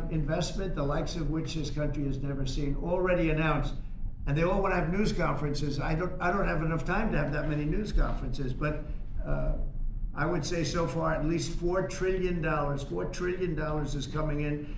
have investment, the likes of which this country has never seen, already announced. And they all want to have news conferences. I don't have enough time to have that many news conferences, but I would say so far at least $4 trillion. $4 trillion is coming in.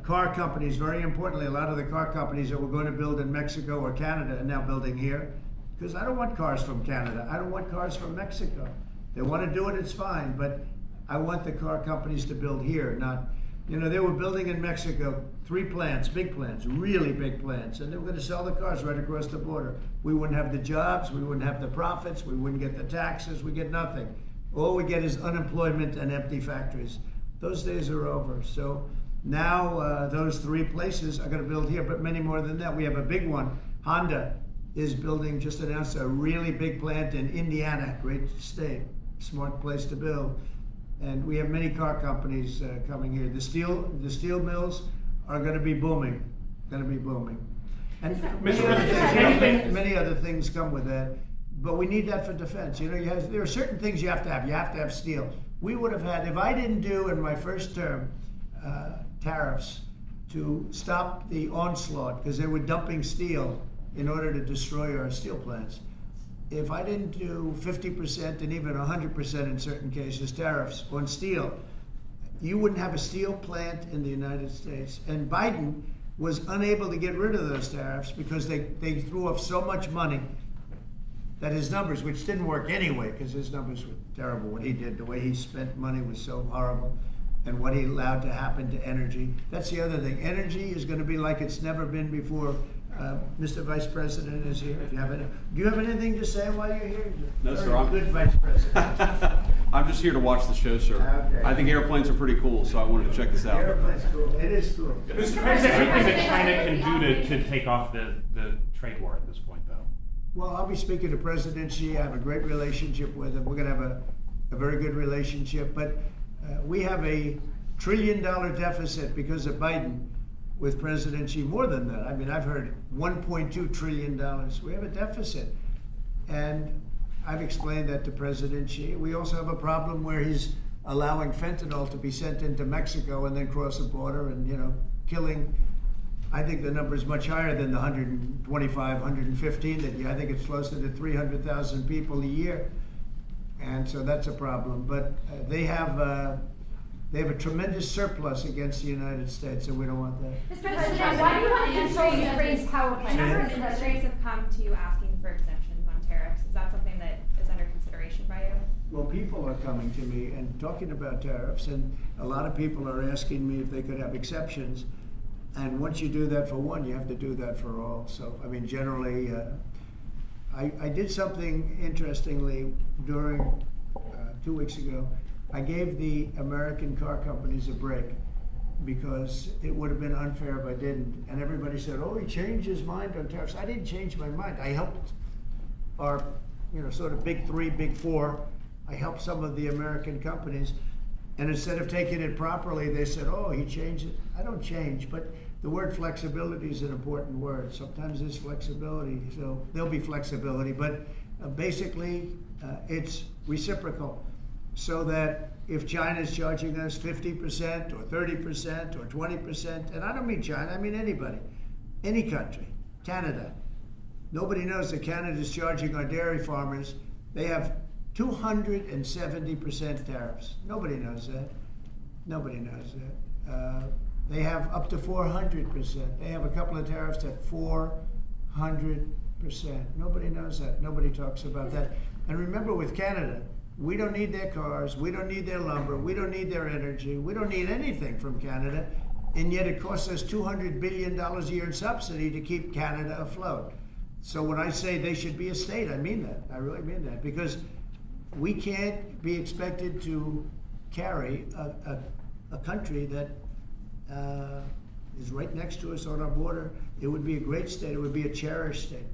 Car companies, very importantly, a lot of the car companies that were going to build in Mexico or Canada are now building here, because I don't want cars from Canada. I don't want cars from Mexico. They want to do it, it's fine, but I want the car companies to build here, not, they were building in Mexico 3 plants, big plants, really big plants, and they were going to sell the cars right across the border. We wouldn't have the jobs, we wouldn't have the profits, we wouldn't get the taxes, we get nothing. All we get is unemployment and empty factories. Those days are over. So now those 3 places are going to build here, but many more than that. We have a big one. Honda is building, just announced a really big plant in Indiana, great state, smart place to build. And we have many car companies coming here. The steel mills are going to be booming, And many other things come with that. But we need that for defense. There are certain things you have to have. You have to have steel. We would have had, if I didn't do in my first term tariffs to stop the onslaught, because they were dumping steel in order to destroy our steel plants. If I didn't do 50% and even 100% in certain cases tariffs on steel, you wouldn't have a steel plant in the United States. And Biden was unable to get rid of those tariffs because they threw off so much money that his numbers, which didn't work anyway, because his numbers were terrible, what he did, the way he spent money was so horrible, and what he allowed to happen to energy. That's the other thing. Energy is going to be like it's never been before. Mr. Vice President is here. If you have do you have anything to say while you're here? No, sir. I'm good Vice President. I'm just here to watch the show, sir. Okay. I think airplanes are pretty cool, so I wanted to check this out. Airplane's cool. It is cool. Is there anything that China can do to take off the trade war at this point, though? Well, I'll be speaking to President Xi. I have a great relationship with him. We're going to have a very good relationship. But we have a $1 trillion deficit because of Biden with President Xi. More than that. I mean, I've heard $1.2 trillion. We have a deficit. And I've explained that to President Xi. We also have a problem where he's allowing fentanyl to be sent into Mexico and then cross the border and, killing. I think the number is much higher than the 125, 115 I think it's closer to 300,000 people a year. And so that's a problem. But they have a tremendous surplus against the United States, and we don't want that. Mr. President, why do you want to control Ukraine's power plant? Members of industries have come to you asking for exemptions on tariffs. Is that something that is under consideration by you? Well, people are coming to me and talking about tariffs, and a lot of people are asking me if they could have exceptions. And once you do that for one, you have to do that for all. So, I mean, generally, I did something interestingly during 2 weeks ago. I gave the American car companies a break because it would have been unfair if I didn't. And everybody said, oh, he changed his mind on tariffs. I didn't change my mind. I helped our, sort of big 3, big 4. I helped some of the American companies. And instead of taking it properly, they said, oh, he changed it. I don't change, but the word flexibility is an important word. Sometimes there's flexibility, so there'll be flexibility, but basically it's reciprocal. So that if China's charging us 50% or 30% or 20%, and I don't mean China, I mean anybody, any country, Canada. Nobody knows that Canada's charging our dairy farmers. They have 270% tariffs. Nobody knows that. Nobody knows that. They have up to 400%. They have a couple of tariffs at 400%. Nobody knows that. Nobody talks about that. And remember, with Canada, we don't need their cars, we don't need their lumber, we don't need their energy, we don't need anything from Canada, and yet it costs us $200 billion a year in subsidy to keep Canada afloat. So when I say they should be a state, I mean that. I really mean that, because we can't be expected to carry a country that is right next to us on our border. It would be a great state, it would be a cherished state.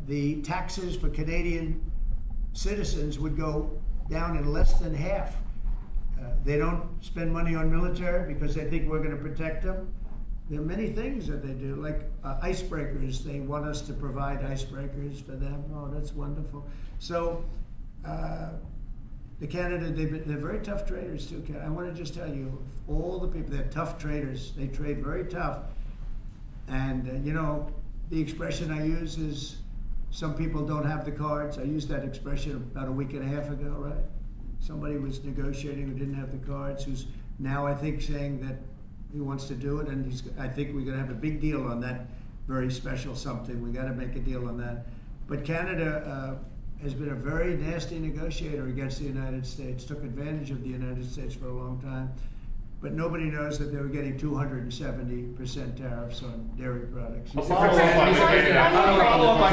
The taxes for Canadian citizens would go down in less than half. They don't spend money on military because they think we're going to protect them. There are many things that they do, like icebreakers. They want us to provide icebreakers for them. Oh, that's wonderful. So the Canada, they're very tough traders too. I want to just tell you, all the people, they're tough traders. They trade very tough. And you know, the expression I use is, some people don't have the cards. I used that expression about a week and a half ago, right? Somebody was negotiating who didn't have the cards, who's now, I think, saying that he wants to do it, and I think we're going to have a big deal on that very special something. We got to make a deal on that. But Canada has been a very nasty negotiator against the United States, took advantage of the United States for a long time. But nobody knows that they were getting 270% tariffs on dairy products. A follow-up on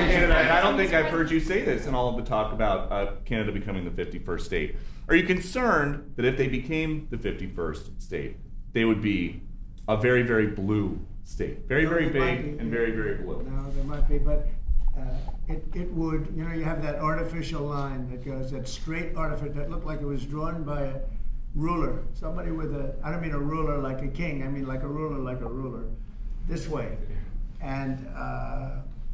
Canada. And I don't think I've heard you say this in all of the talk about Canada becoming the 51st state. Are you concerned that if they became the 51st state, they would be a very, very blue state? Very, very big and very, very blue. No, there might be, but it would, you know, you have that artificial line that goes, that straight artificial, that looked like it was drawn by a ruler. Somebody with I don't mean a ruler like a king, I mean like a ruler, this way. And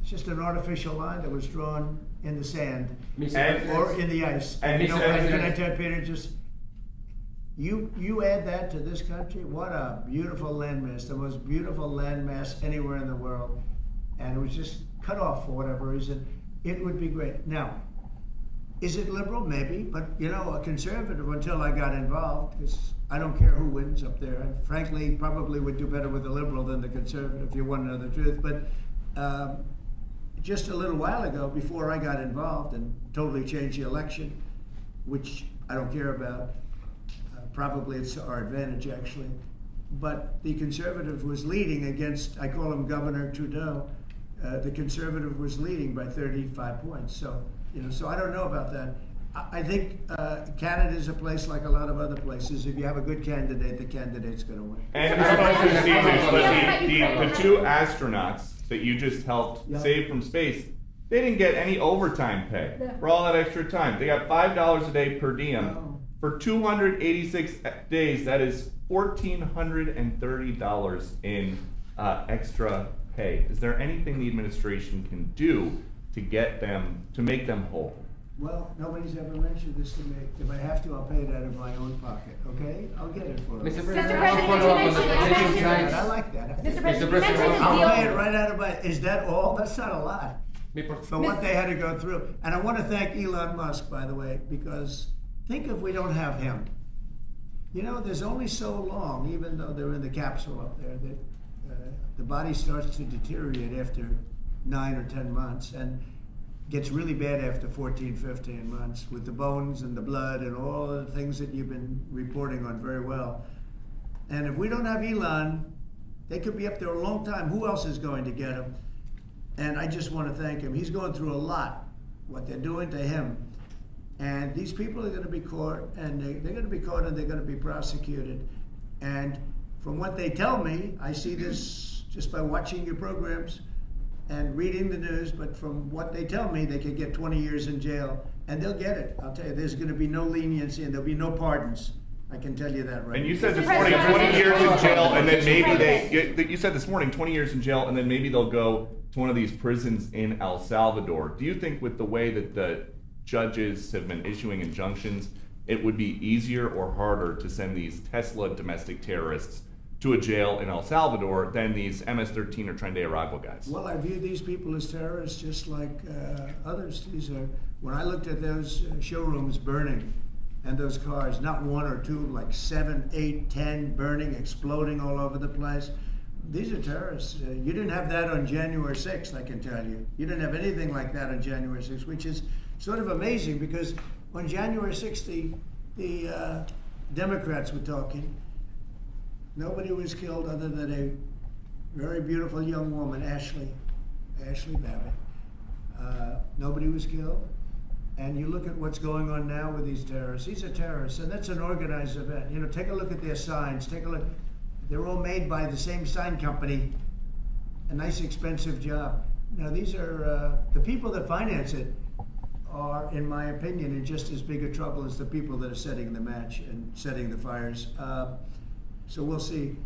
it's just an artificial line that was drawn in the sand or in the ice. And you know, can I tell Peter, just, you add that to this country, what a beautiful landmass, the most beautiful landmass anywhere in the world. And it was just cut off for whatever reason. It would be great. Now, is it liberal? Maybe, but you know, a conservative until I got involved, because I don't care who wins up there. I frankly probably would do better with a liberal than the conservative, if you want to know the truth. But just a little while ago, before I got involved and totally changed the election, which I don't care about, probably it's to our advantage actually, but the conservative was leading against, I call him Governor Trudeau, the conservative was leading by 35 points. So, you know, so I don't know about that. I think Canada is a place like a lot of other places. If you have a good candidate, the candidate's going to win. And I don't know if you've seen this, but the two astronauts that you just helped save from space, they didn't get any overtime pay for all that extra time. They got $5 a day per diem for 286 days. That is $1,430 in extra pay. Is there anything the administration can do to get them, to make them whole? Well, nobody's ever mentioned this to me. If I have to, I'll pay it out of my own pocket, okay? I'll get it for them. Mr. President, I like that. Mr. President, you mentioned I'll the pay it deal. right out of my, is that all? That's not a lot. For what they had to go through. And I want to thank Elon Musk, by the way, because think if we don't have him. You know, there's only so long, even though they're in the capsule up there, that the body starts to deteriorate after 9 or 10 months and gets really bad after 14, 15 months with the bones and the blood and all the things that you've been reporting on very well. And if we don't have Elon, they could be up there a long time. Who else is going to get him? And I just want to thank him. He's going through a lot, what they're doing to him. And these people are going to be caught, and they're going to be caught, and they're going to be prosecuted. And from what they tell me, I see this just by watching your programs and reading the news, but from what they tell me, they could get 20 years in jail, and they'll get it. I'll tell you, there's going to be no leniency, and there'll be no pardons. I can tell you that right. And you said this morning 20 years in jail, and then maybe you said this morning 20 years in jail, and then maybe they'll go to one of these prisons in El Salvador. Do you think with the way that the judges have been issuing injunctions, it would be easier or harder to send these Tesla domestic terrorists to a jail in El Salvador than these MS-13 or Tren de Aragua guys? Well, I view these people as terrorists just like others. These are, when I looked at those showrooms burning and those cars, not one or two, like 7, 8, 10 burning, exploding all over the place. These are terrorists. You didn't have that on January 6th, I can tell you. You didn't have anything like that on January 6th, which is sort of amazing because on January 6th, the Democrats were talking. Nobody was killed other than a very beautiful young woman, Ashley Babbitt. Nobody was killed. And you look at what's going on now with these terrorists. These are terrorists, and that's an organized event. You know, take a look at their signs. Take a look. They're all made by the same sign company. A nice, expensive job. Now, these are the people that finance it are, in my opinion, in just as big a trouble as the people that are setting the match and setting the fires. So we'll see.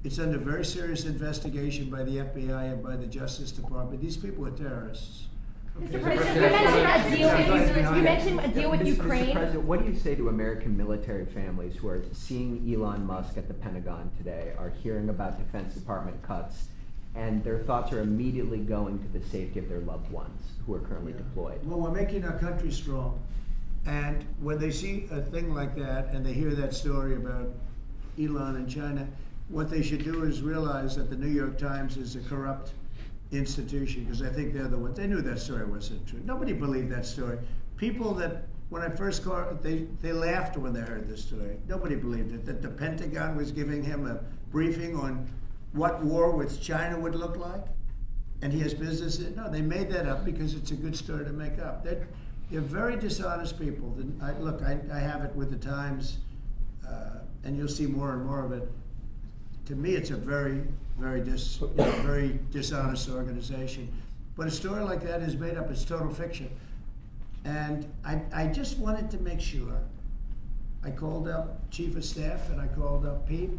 It's under very serious investigation by the FBI and by the Justice Department. These people are terrorists. Mr. President, you mentioned a deal with you mentioned a deal with Mr. Ukraine. President, what do you say to American military families who are seeing Elon Musk at the Pentagon today, are hearing about Defense Department cuts, and their thoughts are immediately going to the safety of their loved ones who are currently deployed? Well, we're making our country strong. And when they see a thing like that and they hear that story about Elon and China, what they should do is realize that the New York Times is a corrupt institution, because I think they're the ones. They knew that story wasn't true. Nobody believed that story. People that, when I first called, they laughed when they heard this story. Nobody believed it, that the Pentagon was giving him a briefing on what war with China would look like, and he has business in. No, they made that up because it's a good story to make up. They're very dishonest people. Look, I have it with the Times, and you'll see more and more of it. To me, it's a very dishonest organization. But a story like that is made up. It's total fiction. And I just wanted to make sure. I called up Chief of Staff and I called up Pete,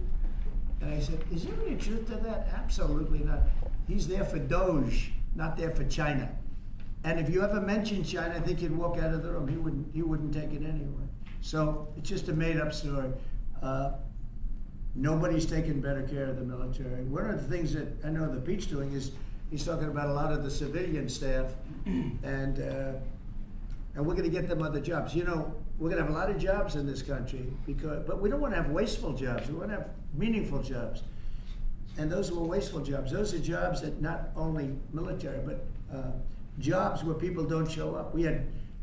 and I said, is there any truth to that? Absolutely not. He's there for Doge, not there for China. And if you ever mention China, I think he'd walk out of the room. He wouldn't take it anyway. So it's just a made-up story. Nobody's taking better care of the military. One of the things that I know that Pete's doing is he's talking about a lot of the civilian staff, and we're going to get them other jobs. You know, we're going to have a lot of jobs in this country, but we don't want to have wasteful jobs. We want to have meaningful jobs. And those were wasteful jobs. Those are jobs that not only military, but jobs where people don't show up.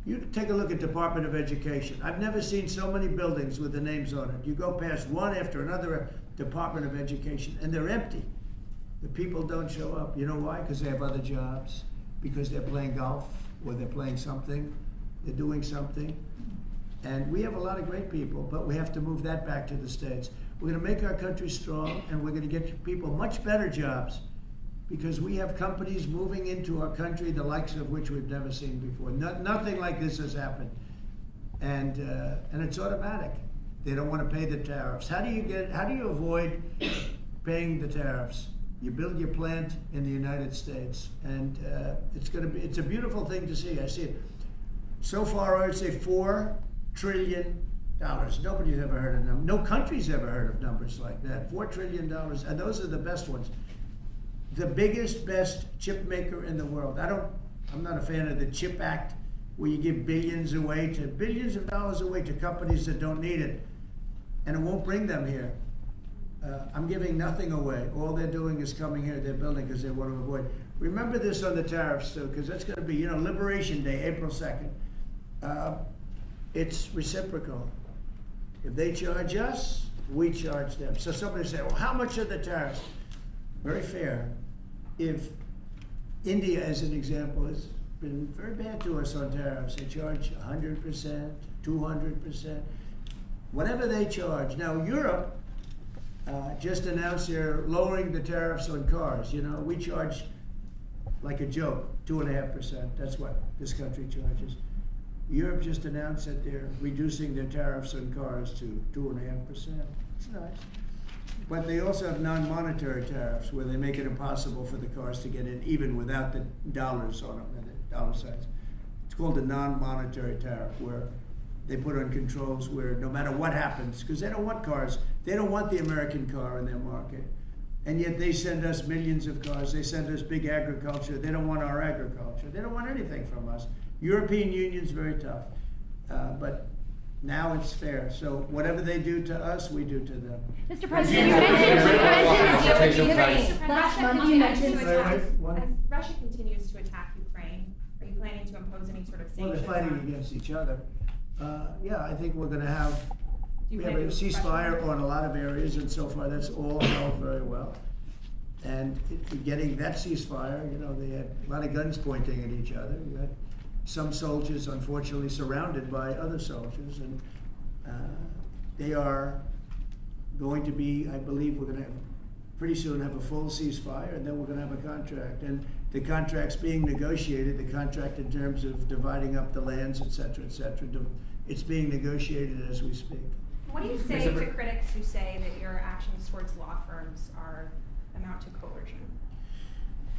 You take a look at Department of Education. I've never seen so many buildings with the names on it. You go past one after another Department of Education, and they're empty. The people don't show up. You know why? Because they have other jobs, because they're playing golf, or they're playing something, they're doing something. And we have a lot of great people, but we have to move that back to the States. We're going to make our country strong, and we're going to get people much better jobs, because we have companies moving into our country, the likes of which we've never seen before. Nothing like this has happened. And it's automatic. They don't want to pay the tariffs. How do you avoid paying the tariffs? You build your plant in the United States, and it's a beautiful thing to see. I see it. So far, I would say $4 trillion. Nobody's ever heard of them. No country's ever heard of numbers like that. $4 trillion, and those are the best ones. The biggest, best chip maker in the world. I'm not a fan of the CHIP Act, where you give billions of dollars away to companies that don't need it, and it won't bring them here. I'm giving nothing away. All they're doing is coming here, they're building because they want to avoid. Remember this on the tariffs too, because that's going to be, Liberation Day, April 2nd. It's reciprocal. If they charge us, we charge them. So somebody say, well, how much are the tariffs? Very fair. If India, as an example, has been very bad to us on tariffs, they charge 100%, 200%, whatever they charge. Now, Europe just announced they're lowering the tariffs on cars. We charge like a joke, 2.5%. That's what this country charges. Europe just announced that they're reducing their tariffs on cars to 2.5%. It's nice. But they also have non-monetary tariffs, where they make it impossible for the cars to get in, even without the dollars on them and the dollar signs. It's called a non-monetary tariff, where they put on controls where no matter what happens, because they don't want cars, they don't want the American car in their market. And yet they send us millions of cars, they send us big agriculture, they don't want our agriculture, they don't want anything from us. European Union's very tough, but now it's fair. So whatever they do to us, we do to them. Mr. President, you mentioned the deal with Ukraine. Last month you mentioned. As Russia continues to attack Ukraine, are you planning to impose any sort of Well, sanctions? they're fighting against each other. Yeah, I think we're going to have. We have a ceasefire on a lot of areas, and so far that's all held very well. And getting that ceasefire, they had a lot of guns pointing at each other. We had some soldiers, unfortunately, surrounded by other soldiers, and they are going to be, I believe, we're going to pretty soon have a full ceasefire, and then we're going to have a contract. And the contract's being negotiated, the contract in terms of dividing up the lands, et cetera, it's being negotiated as we speak. What do you say to critics who say that your actions towards law firms amount to coercion?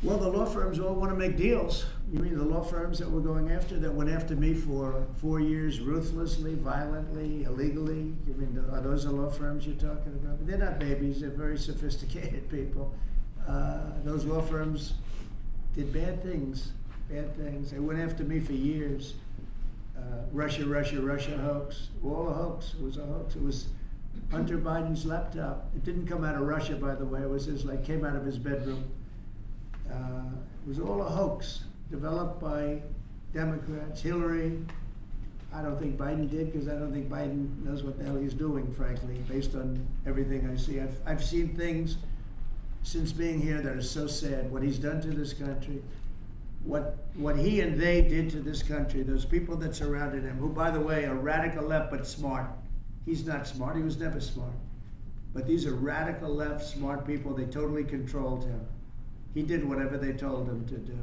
Well, the law firms all want to make deals. You mean the law firms that we're going after, that went after me for 4 years, ruthlessly, violently, illegally? You mean, are those the law firms you're talking about? They're not babies. They're very sophisticated people. Those law firms did bad things. They went after me for years. Russia hoax. All a hoax. It was a hoax. It was Hunter Biden's laptop. It didn't come out of Russia, by the way. It was came out of his bedroom. It was all a hoax developed by Democrats. Hillary, I don't think Biden did, because I don't think Biden knows what the hell he's doing, frankly, based on everything I see. I've seen things since being here that are so sad. What he's done to this country, what he and they did to this country, those people that surrounded him, who, by the way, are radical left but smart. He's not smart. He was never smart. But these are radical left, smart people. They totally controlled him. He did whatever they told him to do.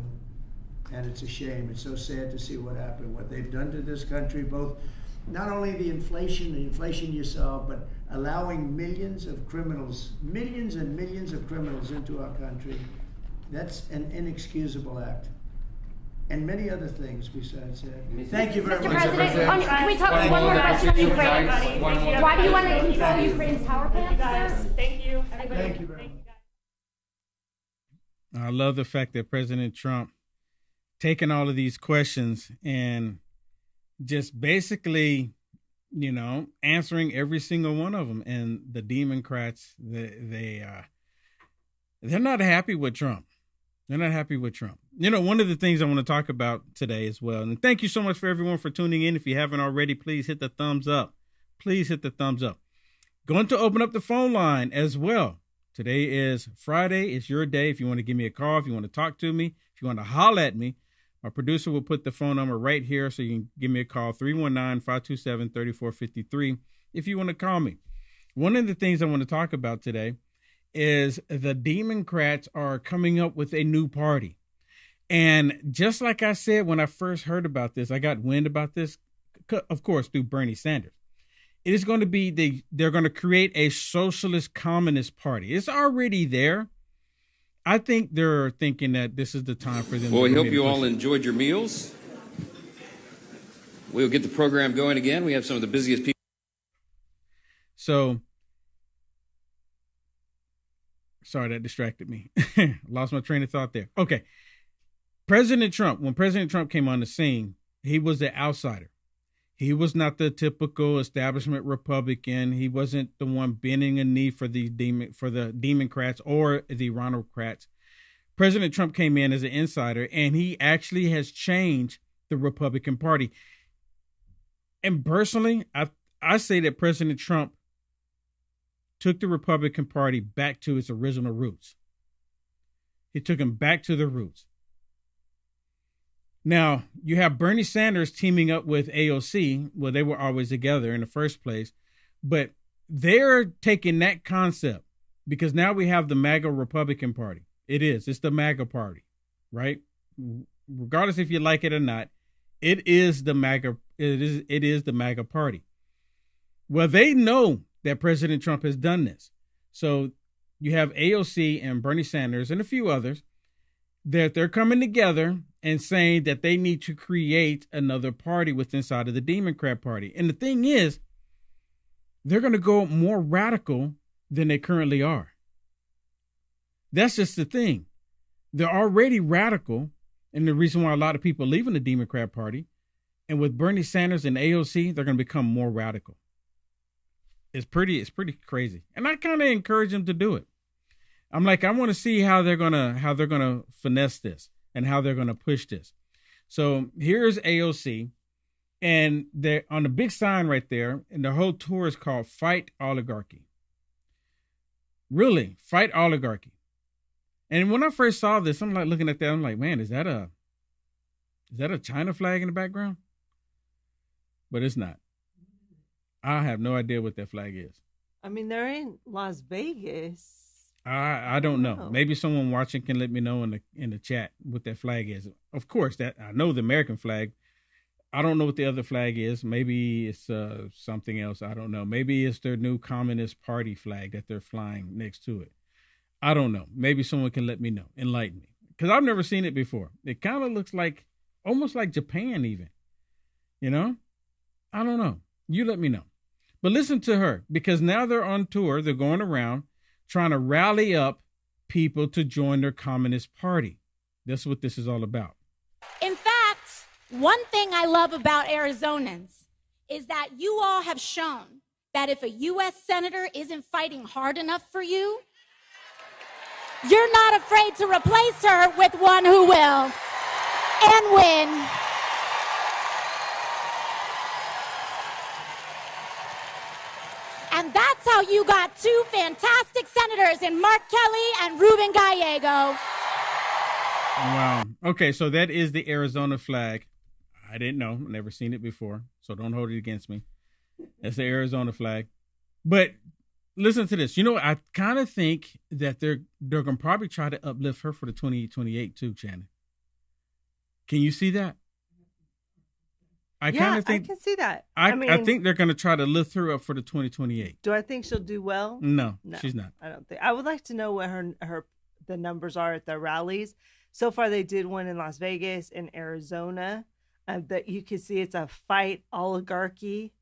And it's a shame. It's so sad to see what happened, what they've done to this country, both not only the inflation you saw, but allowing millions and millions of criminals into our country. That's an inexcusable act. And many other things besides that. Thank you very Mr. much. President, can we talk one more question on Ukraine? Why do you want to control Ukraine's power plants, sir? Thank you. Thank you very much. I love the fact that President Trump taking all of these questions and just basically, answering every single one of them. And the Democrats, they're not happy with Trump. They're not happy with Trump. One of the things I want to talk about today as well, and thank you so much for everyone for tuning in. If you haven't already, please hit the thumbs up. Please hit the thumbs up. Going to open up the phone line as well. Today is Friday. It's your day. If you want to give me a call, if you want to talk to me, if you want to holler at me, my producer will put the phone number right here so you can give me a call, 319-527-3453, if you want to call me. One of the things I want to talk about today is the Democrats are coming up with a new party. And just like I said when I first heard about this, I got wind about this, of course, through Bernie Sanders. It is going to be they're going to create a socialist communist party. It's already there. I think they're thinking that this is the time for them. Well, we hope you all enjoyed your meals. We'll get the program going again. We have some of the busiest people. So, sorry, that distracted me. Lost my train of thought there. Okay. When President Trump came on the scene, he was the outsider. He was not the typical establishment Republican. He wasn't the one bending a knee for the Democrats or the Ronaldcrats. President Trump came in as an insider, and he actually has changed the Republican Party. And personally, I say that President Trump took the Republican Party back to its original roots. He took them back to the roots. Now, you have Bernie Sanders teaming up with AOC. Well, they were always together in the first place. But they're taking that concept because now we have the MAGA Republican Party. It's the MAGA party, right? Regardless if you like it or not, it is the MAGA party. Well, they know that President Trump has done this. So you have AOC and Bernie Sanders and a few others that they're coming together and saying that they need to create another party within inside of the Democrat Party. And the thing is, they're going to go more radical than they currently are. That's just the thing. They're already radical, and the reason why a lot of people leaving the Democrat Party, and with Bernie Sanders and AOC, they're going to become more radical. It's pretty crazy. And I kind of encourage them to do it. I'm like, I want to see how they're gonna finesse this and how they're gonna push this. So here's AOC, and they're on the big sign right there, and the whole tour is called Fight Oligarchy. Really, Fight Oligarchy. And when I first saw this, I'm like looking at that, I'm like, man, is that a China flag in the background? But it's not. I have no idea what that flag is. I mean, they're in Las Vegas. I don't know. Maybe someone watching can let me know in the chat what that flag is. Of course, that I know the American flag. I don't know what the other flag is. Maybe it's something else. I don't know. Maybe it's their new Communist Party flag that they're flying next to it. I don't know. Maybe someone can let me know, enlighten me, because I've never seen it before. It kind of looks like, almost like Japan even, you know? I don't know. You let me know. But listen to her, because now they're on tour. They're going around trying to rally up people to join their Communist Party. That's what this is all about. In fact, one thing I love about Arizonans is that you all have shown that if a U.S. Senator isn't fighting hard enough for you, you're not afraid to replace her with one who will and win. And that's how you got two fantastic senators in Mark Kelly and Ruben Gallego. Wow. Okay, so that is the Arizona flag. I didn't know. Never seen it before, so don't hold it against me. That's the Arizona flag. But listen to this. You know, I kind of think that they're going to probably try to uplift her for the 2028 too, Shannon. Can you see that? I kind of think I can see that. I think they're going to try to lift her up for the 2028. Do I think she'll do well? No, she's not. I don't think. I would like to know what the numbers are at the rallies. So far, they did one in Las Vegas and Arizona. That you can see it's a fight oligarchy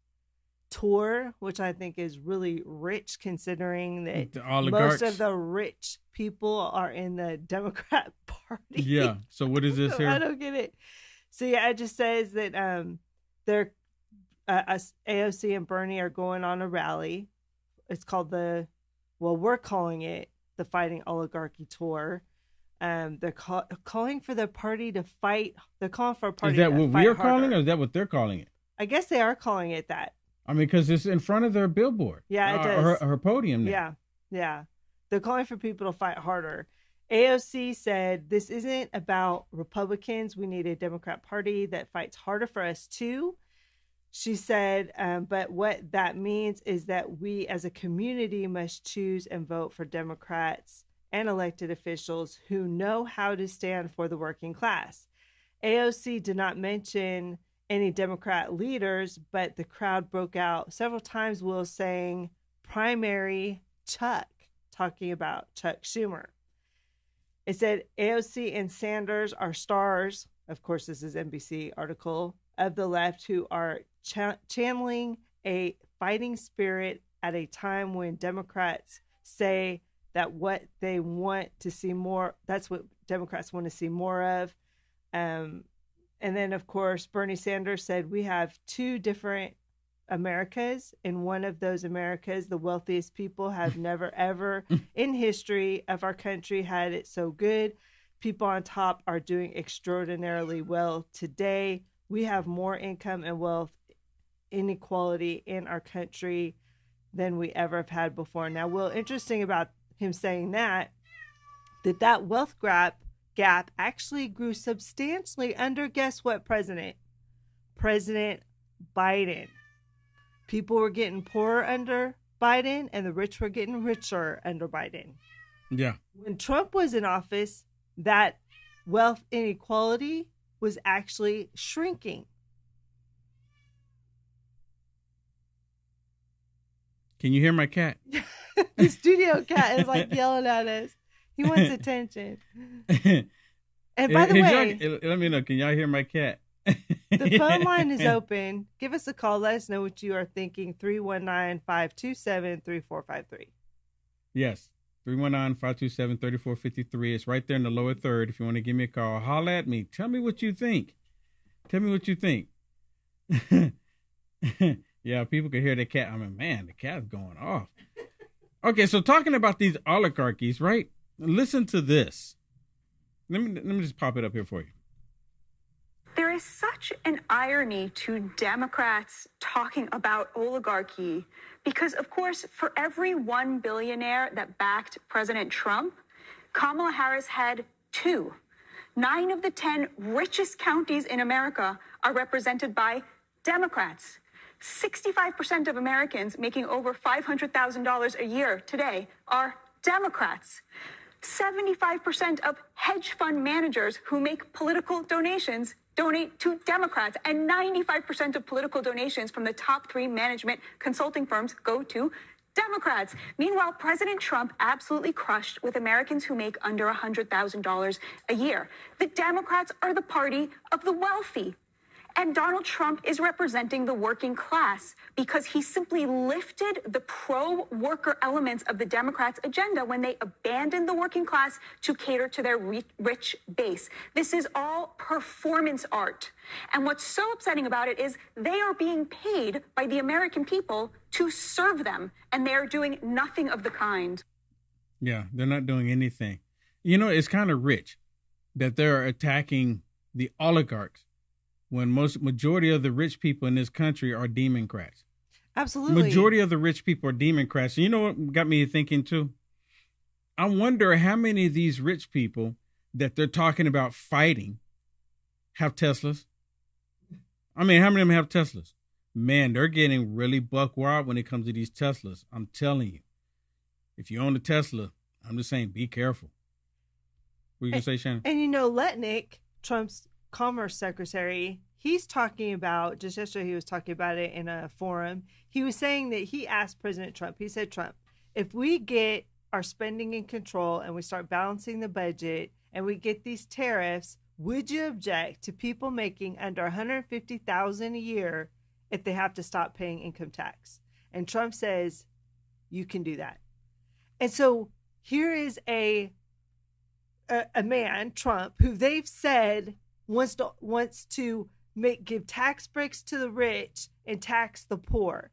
tour, which I think is really rich, considering that most of the rich people are in the Democrat Party. Yeah. So what is this here? I don't get it. So yeah, it just says that they're AOC and Bernie are going on a rally. It's called we're calling it the Fighting Oligarchy Tour. They're calling for the party to fight. They're calling for a party. Is that to what fight we're harder. calling it, or is that what they're calling it? I guess they are calling it that. I mean, because it's in front of their billboard. Yeah, it does. Her podium there. Yeah, yeah. They're calling for people to fight harder. AOC said, this isn't about Republicans. We need a Democrat Party that fights harder for us too. She said, but what that means is that we as a community must choose and vote for Democrats and elected officials who know how to stand for the working class. AOC did not mention any Democrat leaders, but the crowd broke out several times while saying primary Chuck, talking about Chuck Schumer. It said AOC and Sanders are stars, of course this is NBC article, of the left who are channeling a fighting spirit at a time when Democrats say that what they want to see more, that's what Democrats want to see more of. And then, of course, Bernie Sanders said we have two different Americas. In one of those Americas, the wealthiest people have never, ever in history of our country had it so good. People on top are doing extraordinarily well today. We have more income and wealth inequality in our country than we ever have had before. Now, interesting about him saying that wealth gap actually grew substantially under, guess what, President Biden. People were getting poorer under Biden and the rich were getting richer under Biden. Yeah. When Trump was in office, that wealth inequality was actually shrinking. Can you hear my cat? The studio cat is like yelling at us. He wants attention. And by the way, let me know. Can y'all hear my cat? The phone line is open. Give us a call. Let us know what you are thinking. 319-527-3453. Yes. 319-527-3453. It's right there in the lower third. If you want to give me a call, holler at me. Tell me what you think. Yeah, people can hear the cat. I mean, man, the cat's going off. Okay, so talking about these oligarchies, right? Listen to this. Let me just pop it up here for you. There is such an irony to Democrats talking about oligarchy because, of course, for every one billionaire that backed President Trump, Kamala Harris had 2. 9 of the 10 richest counties in America are represented by Democrats. 65% of Americans making over $500,000 a year today are Democrats. 75% of hedge fund managers who make political donations donate to Democrats, and 95% of political donations from the top 3 management consulting firms go to Democrats. Meanwhile, President Trump absolutely crushed with Americans who make under $100,000 a year. The Democrats are the party of the wealthy. And Donald Trump is representing the working class because he simply lifted the pro-worker elements of the Democrats' agenda when they abandoned the working class to cater to their rich base. This is all performance art. And what's so upsetting about it is they are being paid by the American people to serve them, and they are doing nothing of the kind. Yeah, they're not doing anything. You know, it's kind of rich that they're attacking the oligarchs when majority of the rich people in this country are Democrats. Absolutely. Majority of the rich people are Democrats. You know what got me thinking too? I wonder how many of these rich people that they're talking about fighting have Teslas. I mean, how many of them have Teslas? Man, they're getting really buck wild when it comes to these Teslas. I'm telling you. If you own a Tesla, I'm just saying, be careful. What are you going to say, Shannon? And you know, Letnick, Trump's Commerce Secretary, he's talking about, just yesterday he was talking about it in a forum. He was saying that he asked President Trump, he said, Trump, if we get our spending in control and we start balancing the budget and we get these tariffs, would you object to people making under $150,000 a year if they have to stop paying income tax? And Trump says, you can do that. And so here is a man, Trump, who they've said wants to give tax breaks to the rich and tax the poor,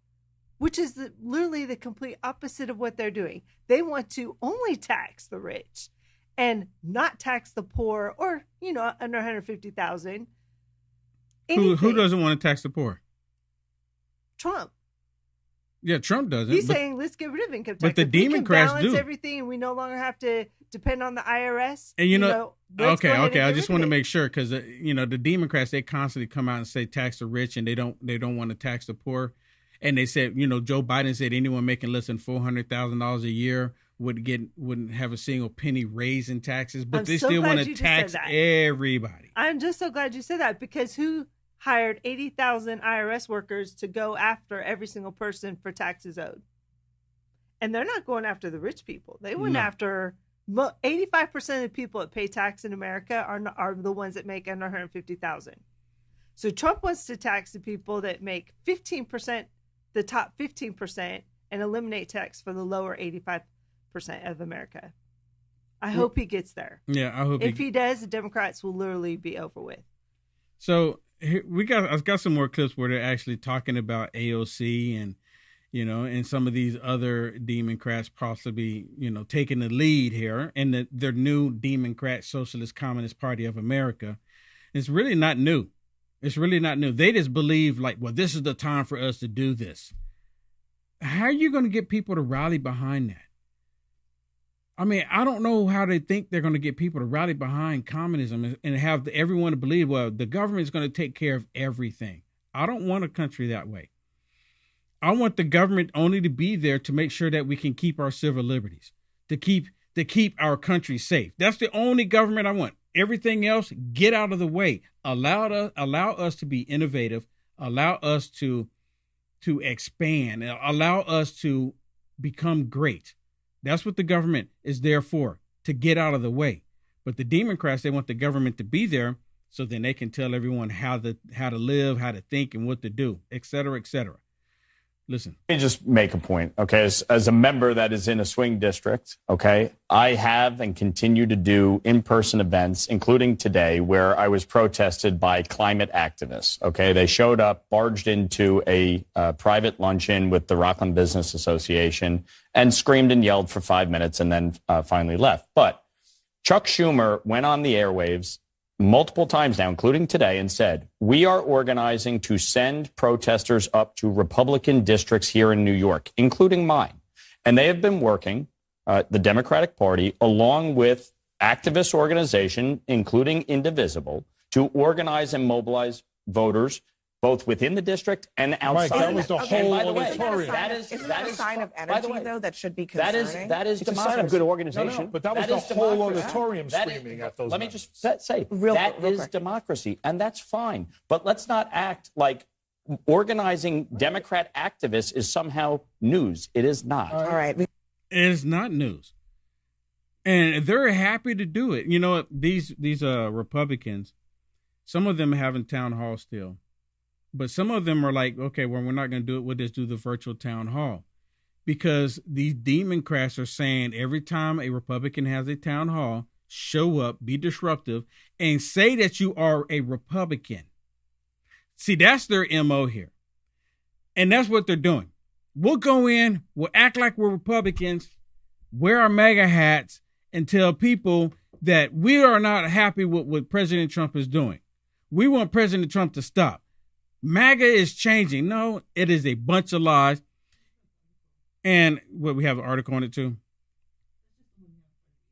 which is literally the complete opposite of what they're doing. They want to only tax the rich and not tax the poor or, you know, under $150,000. Who doesn't want to tax the poor? Trump. Yeah, Trump doesn't. He's saying let's get rid of income tax. But the Democrats do. Balance everything, and we no longer have to depend on the IRS. And you know okay. I just want to it. make sure because you know the Democrats, they constantly come out and say tax the rich and they don't want to tax the poor. And they said, you know, Joe Biden said anyone making less than $400,000 a year wouldn't have a single penny raise in taxes, but they still want to tax everybody. I'm just so glad you said that, because who hired 80,000 IRS workers to go after every single person for taxes owed? And they're not going after the rich people. They went after 85% of the people that pay tax in America are the ones that make under 150,000. So Trump wants to tax the people that make 15%, the top 15%, and eliminate tax for the lower 85% of America. I hope he gets there. Yeah, I hope. If he does, the Democrats will literally be over with. So I've got some more clips where they're actually talking about AOC and, you know, and some of these other Democrats possibly, you know, taking the lead here in their new Democrat Socialist Communist Party of America. It's really not new. It's really not new. They just believe like, well, this is the time for us to do this. How are you going to get people to rally behind that? I mean, I don't know how they think they're going to get people to rally behind communism and have everyone to believe, well, the government is going to take care of everything. I don't want a country that way. I want the government only to be there to make sure that we can keep our civil liberties, to keep our country safe. That's the only government I want. Everything else, get out of the way. Allow us to be innovative. Allow us to expand. Allow us to become great. That's what the government is there for, to get out of the way. But the Democrats, they want the government to be there so then they can tell everyone how to live, how to think, and what to do, et cetera, et cetera. Listen. Let me just make a point, okay? As a member that is in a swing district, okay, I have and continue to do in-person events, including today, where I was protested by climate activists, okay? They showed up, barged into a private luncheon with the Rockland Business Association and screamed and yelled for 5 minutes and then finally left. But Chuck Schumer went on the airwaves multiple times now, including today, and said, we are organizing to send protesters up to Republican districts here in New York, including mine. And they have been working, the Democratic Party, along with activist organization, including Indivisible, to organize and mobilize voters both within the district and outside. Mike, that was the whole auditorium. Isn't that a sign of energy, though, that should be concerning? That is it's democracy. a sign of good organization. No, but that was the whole auditorium screaming at those. Let me just say, that is democracy, and that's fine. But let's not act like organizing Democrat activists is somehow news. It is not. All right. It is not news. And they're happy to do it. You know what? These Republicans, some of them are having town hall still. But some of them are like, okay, well, we're not going to do it. We'll just do the virtual town hall. Because these Democrats are saying every time a Republican has a town hall, show up, be disruptive, and say that you are a Republican. See, that's their MO here. And that's what they're doing. We'll go in, we'll act like we're Republicans, wear our MAGA hats, and tell people that we are not happy with what President Trump is doing. We want President Trump to stop. MAGA is changing. No, it is a bunch of lies. And what, we have an article on it too.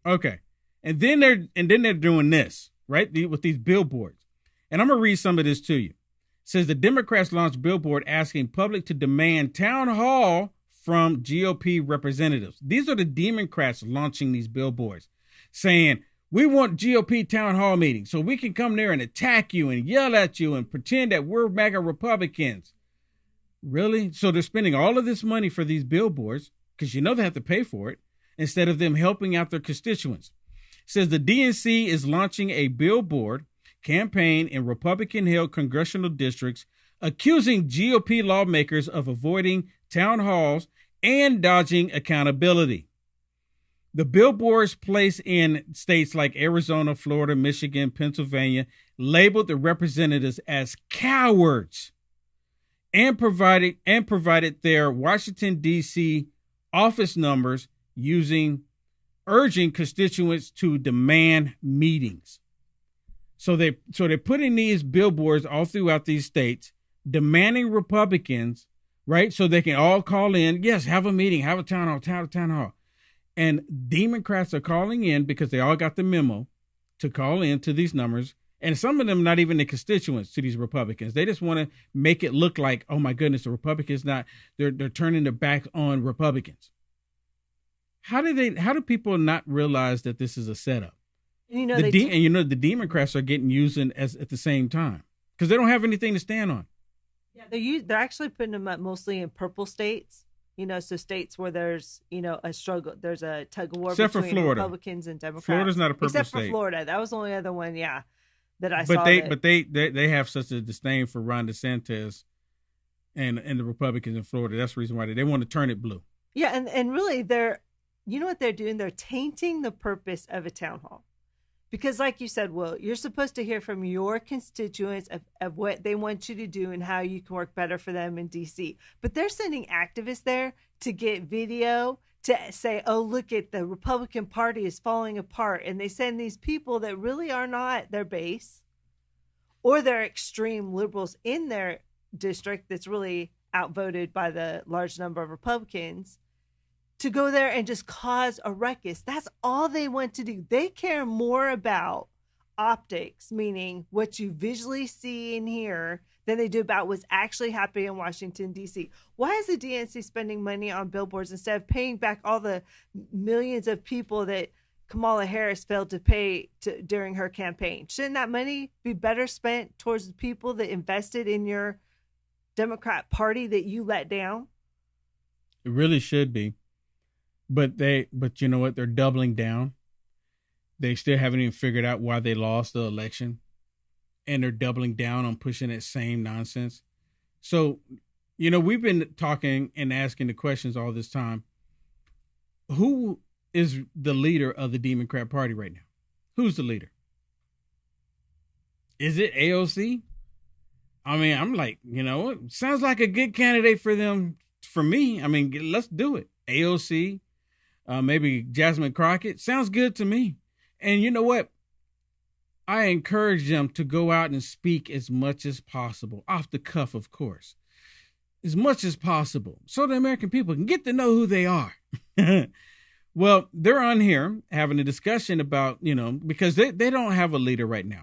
Okay. And then they're doing this, right? With these billboards. And I'm going to read some of this to you. It says the Democrats launched billboard asking public to demand town hall from GOP representatives. These are the Democrats launching these billboards saying, we want GOP town hall meetings so we can come there and attack you and yell at you and pretend that we're MAGA Republicans. Really? So they're spending all of this money for these billboards because you know they have to pay for it instead of them helping out their constituents. It says the DNC is launching a billboard campaign in Republican-held congressional districts accusing GOP lawmakers of avoiding town halls and dodging accountability. The billboards placed in states like Arizona, Florida, Michigan, Pennsylvania labeled the representatives as cowards and provided their Washington, D.C. office numbers urging constituents to demand meetings. So they're putting these billboards all throughout these states, demanding Republicans, right? So they can all call in. Yes, have a meeting, have a town hall. And Democrats are calling in because they all got the memo to call in to these numbers. And some of them not even the constituents to these Republicans. They just want to make it look like, oh my goodness, the Republicans they're turning their back on Republicans. How do people not realize that this is a setup? And the Democrats are getting used at the same time because they don't have anything to stand on. Yeah, they're actually putting them up mostly in purple states. So states where there's, a struggle, there's a tug of war between Republicans and Democrats. Florida's not a purple state. Except for Florida. That was the only other one, that I saw. But they have such a disdain for Ron DeSantis and the Republicans in Florida. That's the reason why they want to turn it blue. Yeah, and really you know what they're doing? They're tainting the purpose of a town hall. Because like you said, Will, you're supposed to hear from your constituents of what they want you to do and how you can work better for them in D.C. But they're sending activists there to get video, to say, oh, look at the Republican Party is falling apart. And they send these people that really are not their base or they're extreme liberals in their district that's really outvoted by the large number of Republicans to go there and just cause a ruckus. That's all they want to do. They care more about optics, meaning what you visually see and hear, than they do about what's actually happening in Washington, D.C. Why is the DNC spending money on billboards instead of paying back all the millions of people that Kamala Harris failed to pay during her campaign? Shouldn't that money be better spent towards the people that invested in your Democrat Party that you let down? It really should be. But you know what? They're doubling down. They still haven't even figured out why they lost the election. And they're doubling down on pushing that same nonsense. So, we've been talking and asking the questions all this time. Who is the leader of the Democrat Party right now? Who's the leader? Is it AOC? I mean, I'm like, it sounds like a good candidate for them. For me, I mean, let's do it. AOC. Maybe Jasmine Crockett. Sounds good to me. And you know what? I encourage them to go out and speak as much as possible, off the cuff, of course, as much as possible, so the American people can get to know who they are. Well, they're on here having a discussion about, because they don't have a leader right now.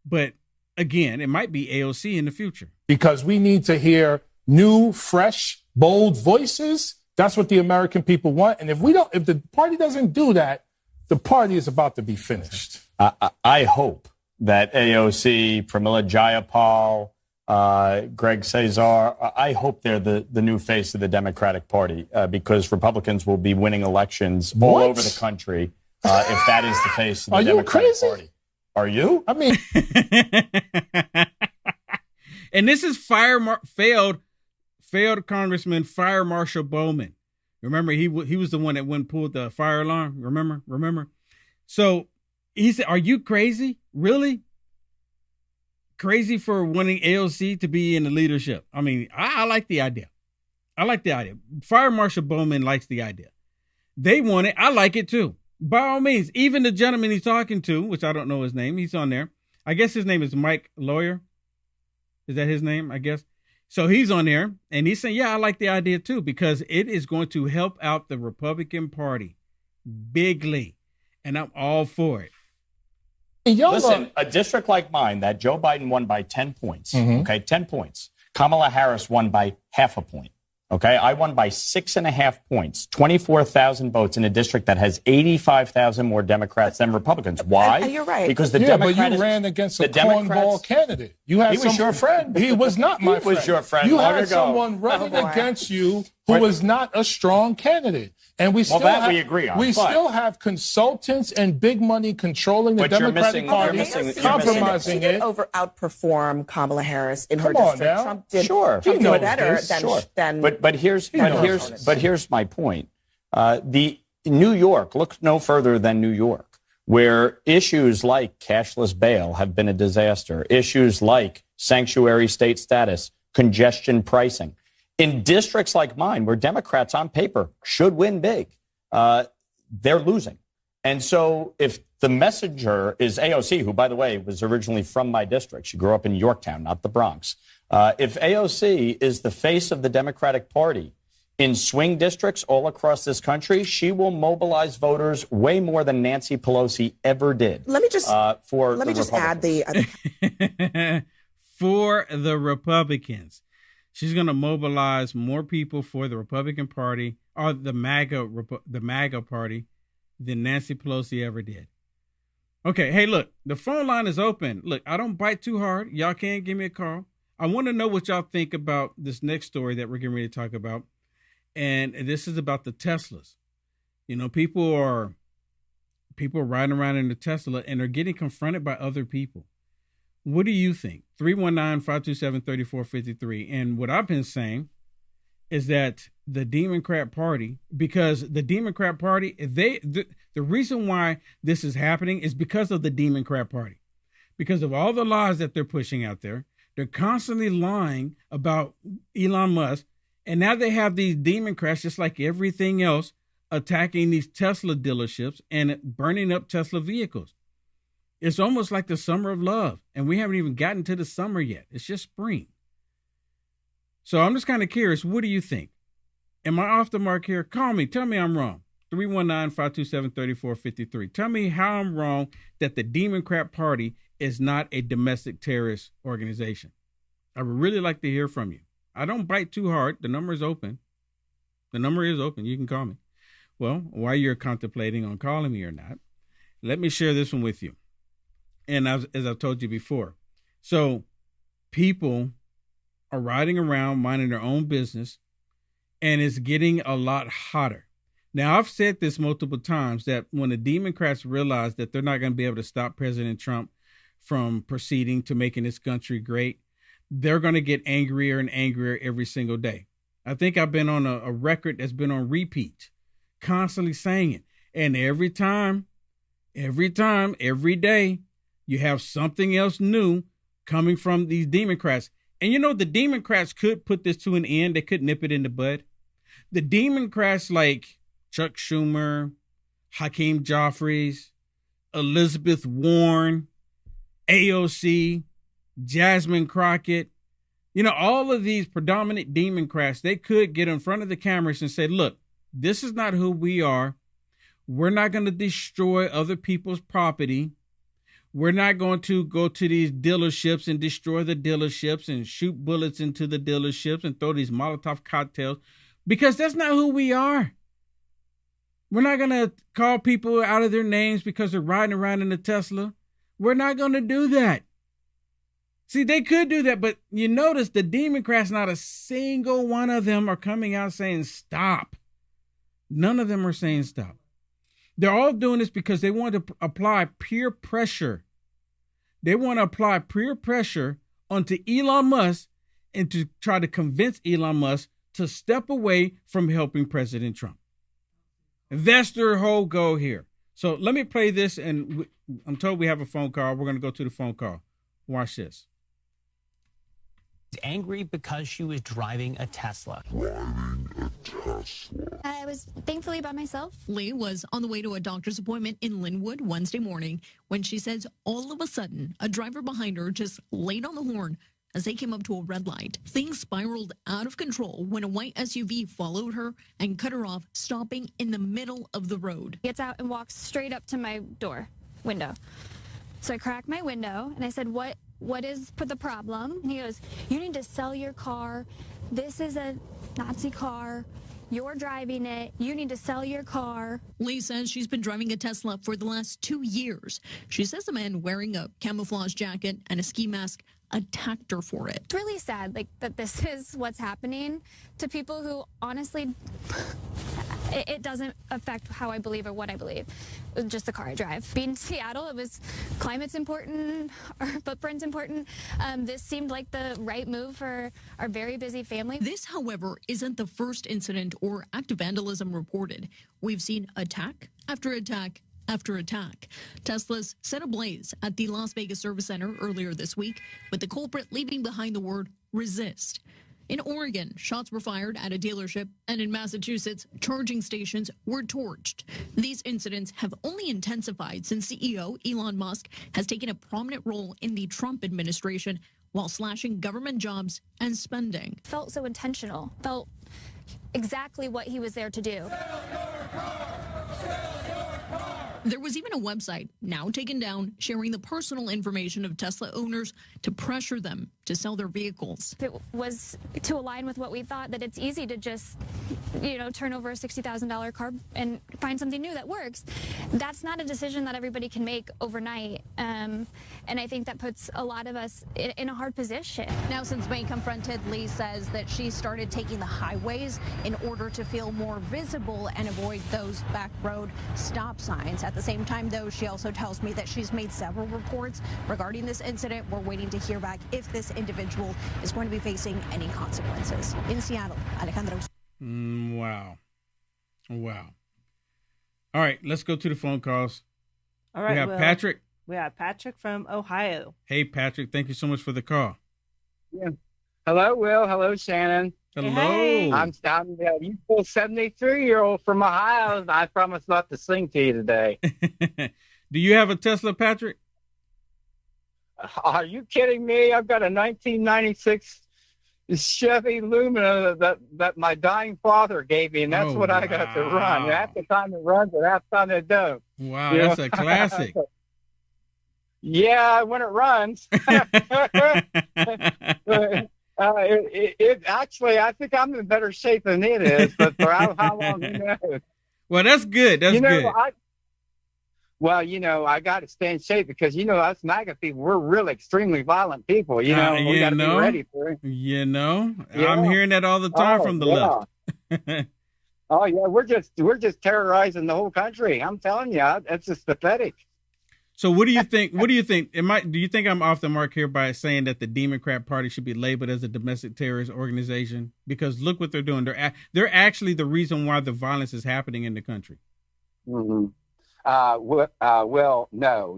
But again, it might be AOC in the future. Because we need to hear new, fresh, bold voices. That's what the American people want. And if the party doesn't do that, the party is about to be finished. I hope that AOC, Pramila Jayapal, Greg Cesar, I hope they're the new face of the Democratic Party because Republicans will be winning elections all over the country if that is the face of the Democratic Party. Are you? I mean, and this is failed Congressman Fire Marshal Bowman. Remember, he was the one that went and pulled the fire alarm. Remember? So he said, "Are you crazy? Really? Crazy for wanting AOC to be in the leadership?" I mean, I like the idea. Fire Marshal Bowman likes the idea. They want it. I like it too. By all means, even the gentleman he's talking to, which I don't know his name, he's on there. I guess his name is Mike Lawyer. Is that his name? I guess. So he's on there and he's saying, yeah, I like the idea too, because it is going to help out the Republican Party bigly. And I'm all for it. Listen, a district like mine that Joe Biden won by 10 points, 10 points. Kamala Harris won by half a point. Okay, I won by 6.5 points, 24,000 votes in a district that has 85,000 more Democrats than Republicans. Why? And you're right. Because the but you ran against a cornball candidate. You had he was your friend. He was not my friend. He was your friend. You long had ago. someone running against you who was not a strong candidate. And we still that we agree on. We still have consultants and big money controlling the Democratic Party, compromising it. Outperform Kamala Harris in her Come on district. now. Trump did He knows better this. than. But here's my point. The New York, look no further than New York, where issues like cashless bail have been a disaster. Issues like sanctuary state status, congestion pricing. In districts like mine, where Democrats on paper should win big, they're losing. And so if the messenger is AOC, who, by the way, was originally from my district, she grew up in Yorktown, not the Bronx. If AOC is the face of the Democratic Party in swing districts all across this country, she will mobilize voters way more than Nancy Pelosi ever did. Let me just add for the Republicans. She's going to mobilize more people for the Republican Party or the MAGA Party than Nancy Pelosi ever did. Okay, hey, look, the phone line is open. Look, I don't bite too hard. Y'all can give me a call. I want to know what y'all think about this next story that we're getting ready to talk about. And this is about the Teslas. You know, people are riding around in the Tesla and they're getting confronted by other people. What do you think? 319-527-3453. And what I've been saying is that the Democrat Party, because the Democrat Party, the reason why this is happening is because of the Democrat Party. Because of all the lies that they're pushing out there. They're constantly lying about Elon Musk. And now they have these Democrats, just like everything else, attacking these Tesla dealerships and burning up Tesla vehicles. It's almost like the summer of love, and we haven't even gotten to the summer yet. It's just spring. So I'm just kind of curious, what do you think? Am I off the mark here? Call me. Tell me I'm wrong. 319-527-3453. Tell me how I'm wrong that the Democrat Party is not a domestic terrorist organization. I would really like to hear from you. I don't bite too hard. The number is open. The number is open. You can call me. Well, while you're contemplating on calling me or not, let me share this one with you. And as I've told you before, so people are riding around minding their own business, and it's getting a lot hotter. Now, I've said this multiple times that when the Democrats realize that they're not going to be able to stop President Trump from proceeding to making this country great, they're going to get angrier and angrier every single day. I think I've been on a record that's been on repeat, constantly saying it. And every day, you have something else new coming from these Democrats. And you know, the Democrats could put this to an end. They could nip it in the bud. The Democrats like Chuck Schumer, Hakeem Jeffries, Elizabeth Warren, AOC, Jasmine Crockett, you know, all of these predominant Democrats, they could get in front of the cameras and say, look, this is not who we are. We're not going to destroy other people's property. We're not going to go to these dealerships and destroy the dealerships and shoot bullets into the dealerships and throw these Molotov cocktails, because that's not who we are. We're not going to call people out of their names because they're riding around in a Tesla. We're not going to do that. See, they could do that, but you notice the Democrats, not a single one of them are coming out saying stop. None of them are saying stop. They're all doing this because they want to apply peer pressure. They want to apply peer pressure onto Elon Musk and to try to convince Elon Musk to step away from helping President Trump. That's their whole goal here. So let me play this, and I'm told we have a phone call. We're going to go to the phone call. Watch this. Angry because she was driving a Tesla. I was thankfully by myself. Lee was on the way to a doctor's appointment in Linwood Wednesday morning when she says all of a sudden a driver behind her just laid on the horn as they came up to a red light. Things spiraled out of control when a white SUV followed her and cut her off, stopping in the middle of the road. Gets out and walks straight up to my window. So I crack my window and I said, what is the problem? And he goes, you need to sell your car. This is a Nazi car. You're driving it. You need to sell your car. Lee says she's been driving a Tesla for the last 2 years. She says a man wearing a camouflage jacket and a ski mask attacked her for it. It's really sad, that this is what's happening to people who honestly, it doesn't affect how I believe or what I believe. It's just the car I drive. Being in Seattle, climate's important, our footprint's important. This seemed like the right move for our very busy family. This, however, isn't the first incident or act of vandalism reported. We've seen attack after attack after attack. Teslas set ablaze at the Las Vegas Service Center earlier this week, with the culprit leaving behind the word resist. In Oregon, shots were fired at a dealership, and in Massachusetts, charging stations were torched. These incidents have only intensified since CEO Elon Musk has taken a prominent role in the Trump administration while slashing government jobs and spending. Felt so intentional, felt exactly what he was there to do. There was even a website, now taken down, sharing the personal information of Tesla owners to pressure them to sell their vehicles. If it was to align with what we thought, that it's easy to just, turn over a $60,000 car and find something new that works. That's not a decision that everybody can make overnight. And I think that puts a lot of us in a hard position. Now, since being confronted, Lee says that she started taking the highways in order to feel more visible and avoid those back road stop signs. At the same time, though, she also tells me that she's made several reports regarding this incident. We're waiting to hear back if this individual is going to be facing any consequences. In Seattle, Alejandro. Wow. All right, let's go to the phone calls. All right, we have Patrick. We have Patrick from Ohio. Hey, Patrick, thank you so much for the call. Yeah. Hello, Will. Hello, Shannon. Hello. Hey. I'm a youthful 73-year-old from Ohio. And I promise not to sing to you today. Do you have a Tesla, Patrick? Are you kidding me? I've got a 1996 Chevy Lumina that my dying father gave me, and that's what I got to run. And half the time it runs, and half the time it don't. Wow, that's a classic. Yeah, when it runs. Actually, I think I'm in better shape than it is, but for how long, who knows? Well, that's good. That's good. I got to stay in shape because, us MAGA people, we're really extremely violent people. We got to be ready for it. Yeah. I'm hearing that all the time from the left. Oh yeah, we're just terrorizing the whole country. I'm telling you, it's just pathetic. So what do you think? Do you think I'm off the mark here by saying that the Democrat Party should be labeled as a domestic terrorist organization? Because look what they're doing. They're actually the reason why the violence is happening in the country. Mm-hmm. Well, no,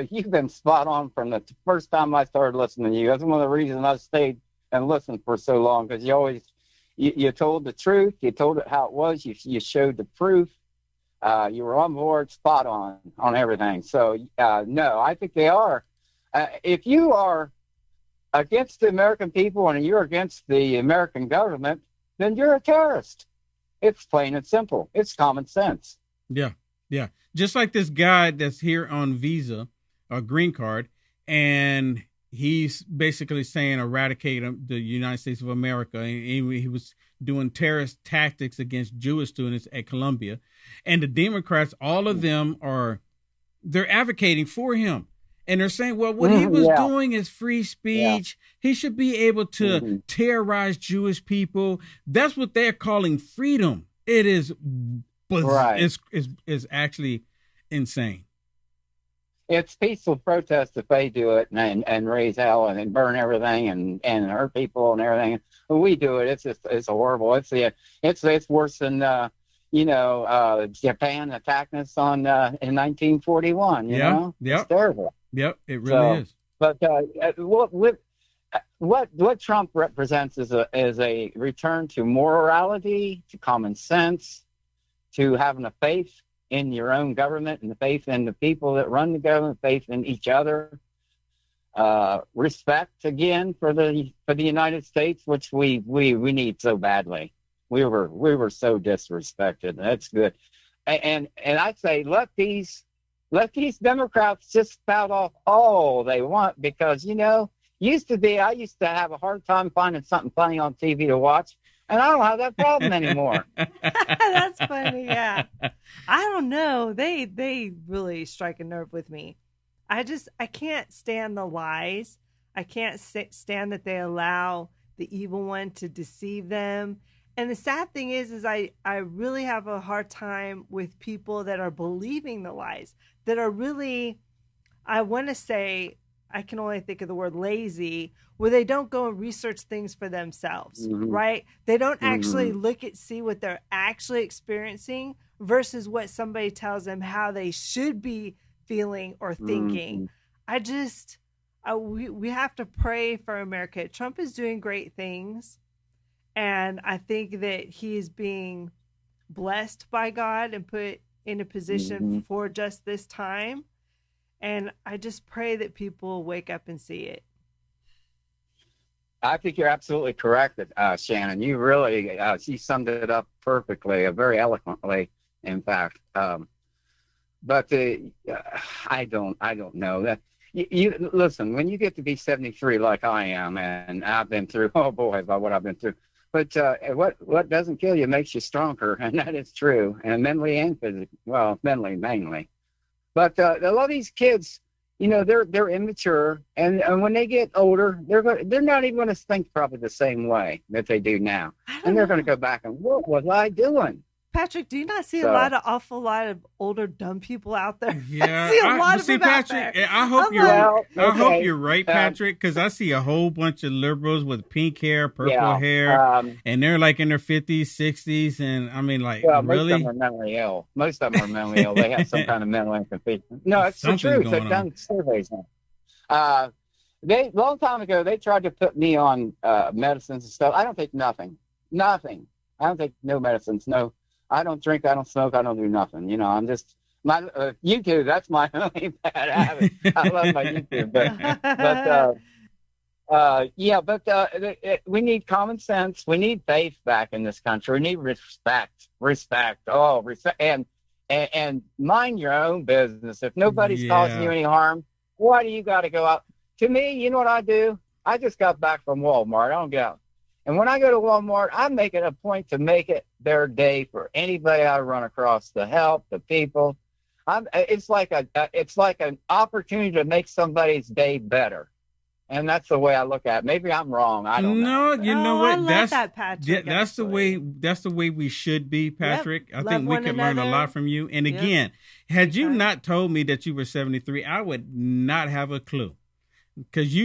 you've been spot on from the first time I started listening to you. That's one of the reasons I stayed and listened for so long, because you told the truth. You told it how it was. You showed the proof. You were on board, spot on everything. So, no, I think they are. If you are against the American people and you're against the American government, then you're a terrorist. It's plain and simple. It's common sense. Yeah. Just like this guy that's here on visa or green card, and he's basically saying eradicate the United States of America. And he was doing terrorist tactics against Jewish students at Columbia. And the Democrats, all of them they're advocating for him. And they're saying, well, what he was Yeah. doing is free speech. He should be able to terrorize Jewish people. That's what they're calling freedom. It is, Right. it's actually insane. It's peaceful protest if they do it and raise hell and burn everything and hurt people and everything. When we do it, it's horrible. It's worse than Japan attacking us in 1941. You know, it's terrible. Yep, it really is. But what Trump represents is a return to morality, to common sense, to having a faith in your own government and the faith in the people that run the government, faith in each other, respect again for the United States, which we need so badly. We were so disrespected. That's good. And I say let these Democrats just spout off all they want, because I used to have a hard time finding something funny on TV to watch. And I don't have that problem anymore. That's funny, yeah. I don't know. They really strike a nerve with me. I can't stand the lies. I can't stand that they allow the evil one to deceive them. And the sad thing is I really have a hard time with people that are believing the lies, that are really, I want to say, I can only think of the word lazy, where they don't go and research things for themselves, right? They don't actually see what they're actually experiencing versus what somebody tells them how they should be feeling or thinking. We have to pray for America. Trump is doing great things, and I think that he is being blessed by God and put in a position for just this time. And I just pray that people wake up and see it. I think you're absolutely correct, Shannon. You really, she summed it up perfectly, very eloquently, in fact. But I don't know that. You listen, when you get to be 73 like I am, and I've been through, oh boy, about what I've been through. But what doesn't kill you makes you stronger, and that is true, and mentally and physically. Well, mentally mainly. But a lot of these kids, they're immature, and when they get older, they're not even going to think probably the same way that they do now, and they're going to go back and what was I doing? Patrick, do you not see awful lot of older dumb people out there? Yeah, I see a lot of them Patrick, out there. I hope you're right, Patrick, because I see a whole bunch of liberals with pink hair, purple hair, and they're like in their 50s, 60s, and I mean, like, really? Most of them are mentally ill. They have some kind of mental incompetency. No, it's the truth. They've done surveys now. Long time ago, they tried to put me on medicines and stuff. I don't take nothing. I don't take no medicines. No. I don't drink, I don't smoke, I don't do nothing. I'm just my YouTube. That's my only bad habit. I love my YouTube, but we need common sense. We need faith back in this country. We need respect. Oh, respect, and mind your own business. If nobody's causing you any harm, why do you got to go out? To me, you know what I do? I just got back from Walmart. I don't get out. And when I go to Walmart, I make it a point to make it their day for anybody I run across, to help the people. It's like an opportunity to make somebody's day better, and that's the way I look at it. Maybe I'm wrong. I don't know. No, you know what? I love that, Patrick. That's the way. That's the way we should be, Patrick. Yep. I think we can learn a lot from you. And again, had you not told me that you were 73, I would not have a clue. Because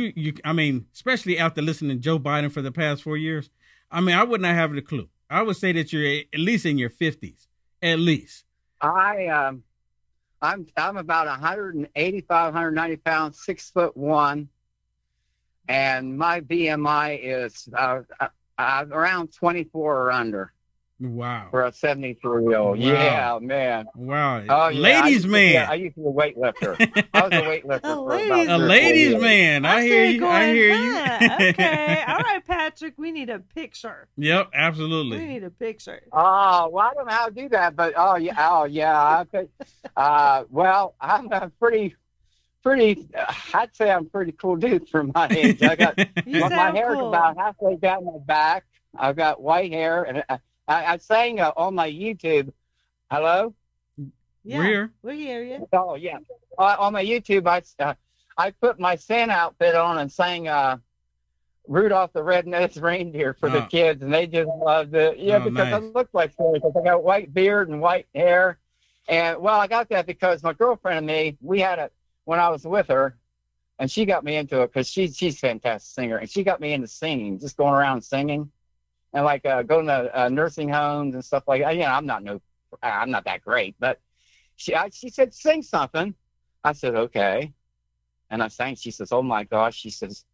I mean, especially after listening to Joe Biden for the past 4 years, I mean, I would not have a clue. I would say that you're at least in your 50s, at least. I'm about 185, 190 pounds, 6'1", and my BMI is around 24 or under. Wow. For a 73-year-old. Wow. Yeah, man. Wow. Oh, yeah. Ladies man. I used to be a weightlifter. I was a weightlifter for about a ladies man. I hear you. I hear you. Okay. All right, Patrick. We need a picture. Yep, absolutely. We need a picture. Oh, well, I don't know how to do that, but yeah. Well, I'm a pretty. I'd say I'm a pretty cool dude for my age. I got my hair's cool. About halfway down my back. I've got white hair, and I sang on my YouTube. Hello? Yeah, we're here. Oh, yeah. On my YouTube, I put my Santa outfit on and sang Rudolph the Red-Nosed Reindeer for the kids, and they just loved it. Yeah, because I look like Santa, because I got white beard and white hair. And, well, I got that because my girlfriend and me, we had it when I was with her, and she got me into it because she's a fantastic singer, and she got me into singing, just going around singing, and like going to nursing homes and stuff like that. You know, I'm not that great, but she said, sing something. I said, okay. And I sang. She says, oh my gosh. She says,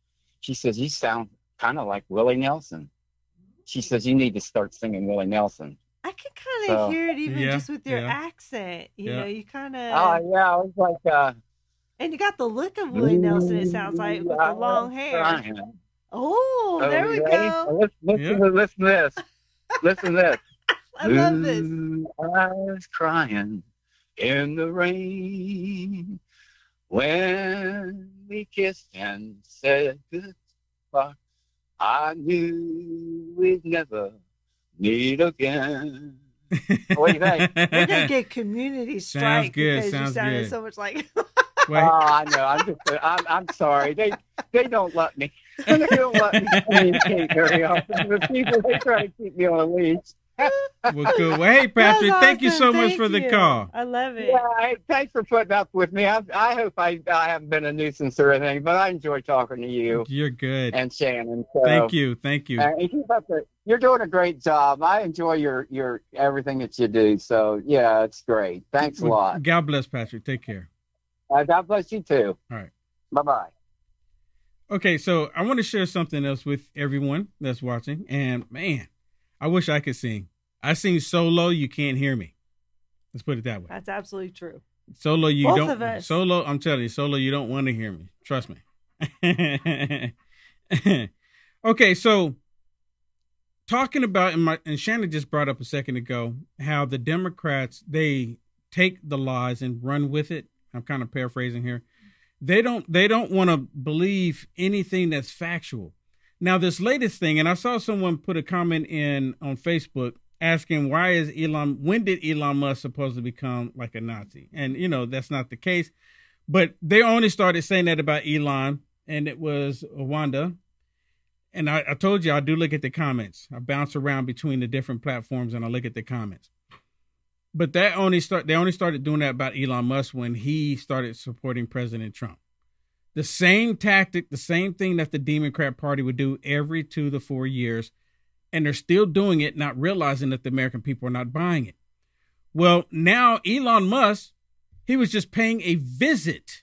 you sound kind of like Willie Nelson. She says, you need to start singing Willie Nelson. I can kind of hear it even just with your accent. You know, you kind of. Oh yeah, it was like. And you got the look of Willie Nelson. It sounds like with the long hair. Oh, there we go. Listen to this. Listen to this. I love this. I was crying in the rain when we kissed and said goodbye. I knew we'd never meet again. What do you think? We're gonna get community strike because you sounded so much like. Oh, I know. I'm sorry. They don't let me. They don't let me communicate very often. The people, they try to keep me on a leash. Well, good. Well, hey, Patrick, thank you so much for the call. I love it. Yeah, hey, thanks for putting up with me. I hope I haven't been a nuisance or anything, but I enjoy talking to you. You're good. And Shannon. So, thank you. And keep up you're doing a great job. I enjoy your everything that you do. So yeah, it's great. Thanks a lot. God bless, Patrick. Take care. God bless you too. All right. Bye-bye. Okay, so I want to share something else with everyone that's watching. And man, I wish I could sing. I sing so low you can't hear me. Let's put it that way. That's absolutely true. Solo, you Both don't. Of us. Solo, I'm telling you, solo, you don't want to hear me. Trust me. Okay, so talking about and Shannon just brought up a second ago how the Democrats, they take the lies and run with it. I'm kind of paraphrasing here. They don't want to believe anything that's factual. Now, this latest thing, and I saw someone put a comment in on Facebook asking when did Elon Musk supposed to become like a Nazi? And, you know, that's not the case. But they only started saying that about Elon, and it was Wanda. And I told you I do look at the comments. I bounce around between the different platforms and I look at the comments. But they only started doing that about Elon Musk when he started supporting President Trump. The same tactic, the same thing that the Democrat Party would do every 2 to 4 years. And they're still doing it, not realizing that the American people are not buying it. Well, now Elon Musk, he was just paying a visit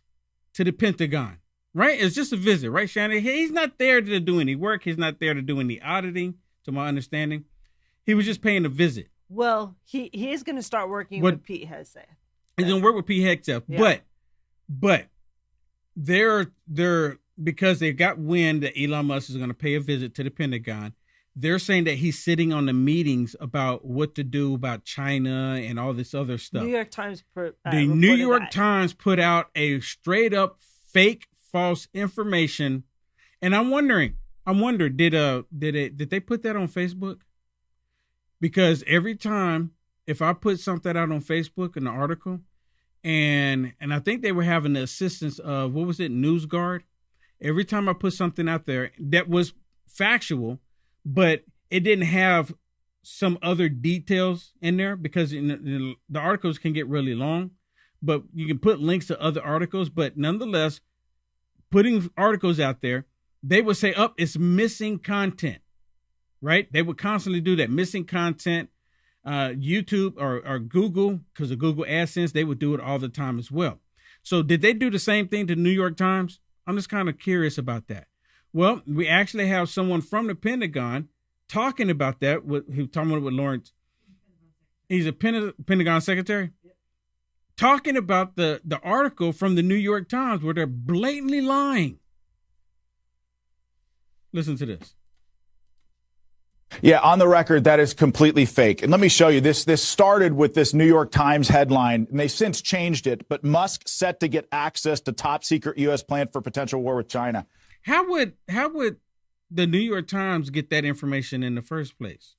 to the Pentagon, right? It's just a visit, right, Shannon? He's not there to do any work. He's not there to do any auditing, to my understanding. He was just paying a visit. Well, he is going to start working with Pete Hegseth. He's going to work with Pete Hegseth, yeah. But they're because they got wind that Elon Musk is going to pay a visit to the Pentagon. They're saying that he's sitting on the meetings about what to do about China and all this other stuff. New York Times the New York Times put out a straight up fake, false information, and I wonder, did they put that on Facebook? Because every time, if I put something out on Facebook, an article, and I think they were having the assistance of, what was it, NewsGuard? Every time I put something out there that was factual, but it didn't have some other details in there, because the articles can get really long, but you can put links to other articles. But nonetheless, putting articles out there, they would say, it's missing content. Right? They would constantly do that. Missing content, YouTube or Google, because of Google AdSense, they would do it all the time as well. So did they do the same thing to the New York Times? I'm just kind of curious about that. Well, we actually have someone from the Pentagon talking about that. Talking with Lawrence. He's a Pentagon secretary. Talking about the article from the New York Times where they're blatantly lying. Listen to this. Yeah, on the record, that is completely fake. And let me show you this. This started with this New York Times headline, and they've since changed it. But Musk set to get access to top secret U.S. plan for potential war with China. How would the New York Times get that information in the first place?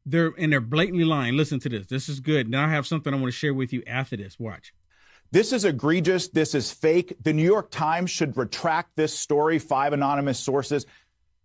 They're blatantly lying. Listen to this. This is good. Now I have something I want to share with you after this. Watch. This is egregious. This is fake. The New York Times should retract this story. 5 anonymous sources.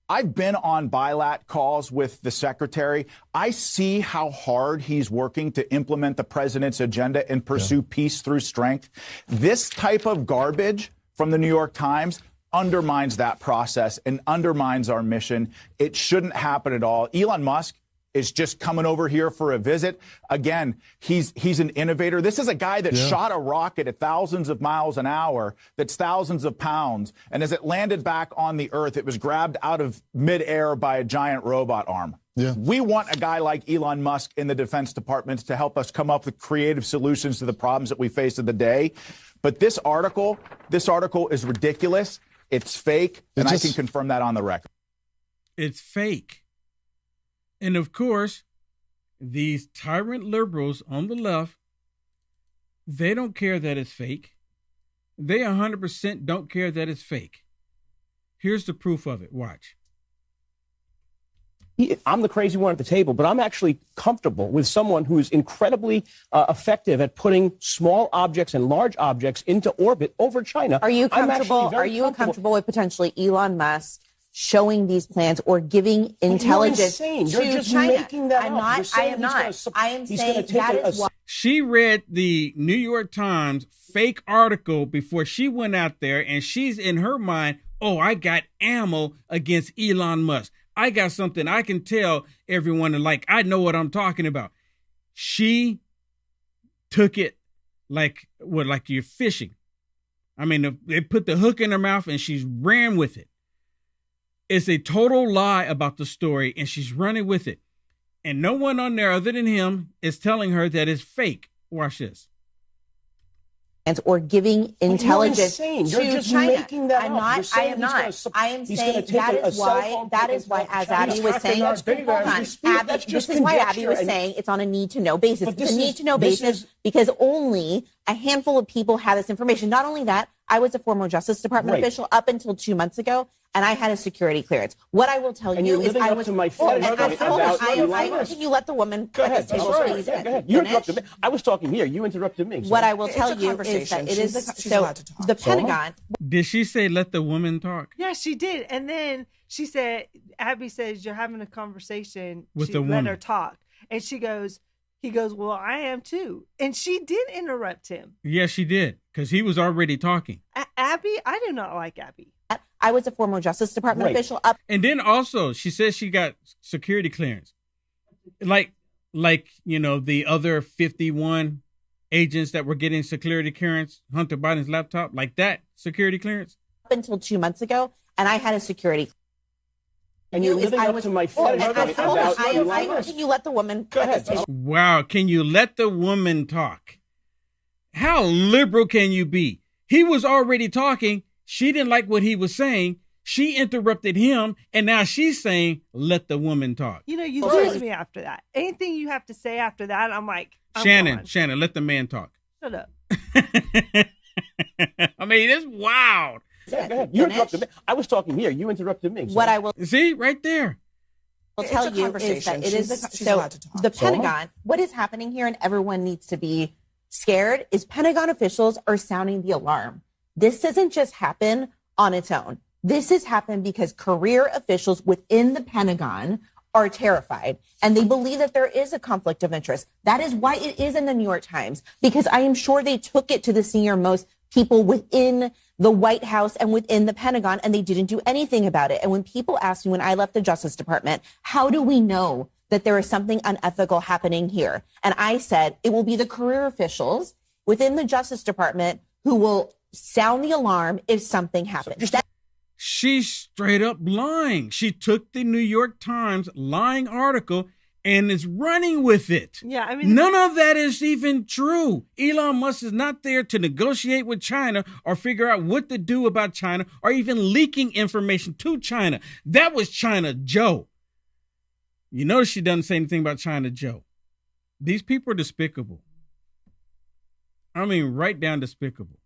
I've been on bilat calls with the secretary. I see how hard he's working to implement the president's agenda and pursue peace through strength. This type of garbage from the New York Times undermines that process and undermines our mission. It shouldn't happen at all. Elon Musk is just coming over here for a visit. Again, he's an innovator. This is a guy that shot a rocket at thousands of miles an hour that's thousands of pounds. And as it landed back on the Earth, it was grabbed out of midair by a giant robot arm. Yeah. We want a guy like Elon Musk in the Defense Department to help us come up with creative solutions to the problems that we face in the day. But this article is ridiculous. It's fake. And I can confirm that on the record. It's fake. And of course, these tyrant liberals on the left, they don't care that it's fake. They 100% don't care that it's fake. Here's the proof of it. Watch. I'm the crazy one at the table, but I'm actually comfortable with someone who is incredibly effective at putting small objects and large objects into orbit over China. Are you comfortable with potentially Elon Musk showing these plans or giving intelligence to You're just China? making that I'm up. not. You're saying I am not. I am saying that is why. She read the New York Times fake article before she went out there, and she's in her mind, oh, I got ammo against Elon Musk. I got something I can tell everyone, like, I know what I'm talking about. She took it like you're fishing. I mean, they put the hook in her mouth and she's ran with it. It's a total lie about the story, and she's running with it. And no one on there other than him is telling her that it's fake. Watch this. Or giving intelligence You're to just China. making that I'm up. not. You're saying I am not. I am he's saying gonna take that is why. That is why, as Abby was saying, hold on. Abby, this is why Abby was saying it's on a need-to-know basis. It's a need-to-know basis because only a handful of people have this information. Not only that, I was a former Justice Department official up until 2 months ago, and I had a security clearance. What I will tell you is I was. Can you let the woman? Go ahead. Please. Go ahead. You interrupted me. I was talking here. You interrupted me. What I will tell you is that it is the Pentagon. Did she say let the woman talk? Yeah, she did. And then she said, Abby says, you're having a conversation with the let woman. her talk. And he goes, well, I am too. And she did interrupt him. Yes, she did, because he was already talking. Abby, I do not like Abby. I was a former Justice Department official up. And then also she says she got security clearance. Like, the other 51 agents that were getting security clearance, Hunter Biden's laptop, like that security clearance. Up until 2 months ago, and I had a security. And you're living up to my Can you let the woman? Go ahead. Wow, can you let the woman talk? How liberal can you be? He was already talking. She didn't like what he was saying. She interrupted him, and now she's saying, let the woman talk. You lose me after that. Anything you have to say after that, I'm like, Shannon, let the man talk. Shut up. I mean, it's wild. Go ahead. You interrupted me. I was talking here. You interrupted me. What I will see right there. I'll tell you is that it is the Pentagon. What is happening here, and everyone needs to be scared, is Pentagon officials are sounding the alarm. This doesn't just happen on its own. This has happened because career officials within the Pentagon are terrified, and they believe that there is a conflict of interest. That is why it is in the New York Times, because I am sure they took it to the senior-most people within the White House and within the Pentagon, and they didn't do anything about it. And when people asked me when I left the Justice Department, how do we know that there is something unethical happening here? And I said, it will be the career officials within the Justice Department who will sound the alarm if something happens. She's straight up lying. She took the New York Times lying article and is running with it. Yeah, I mean, none of that is even true. Elon Musk is not there to negotiate with China or figure out what to do about China or even leaking information to China. That was China Joe. You notice she doesn't say anything about China Joe. These people are despicable. I mean, right down despicable.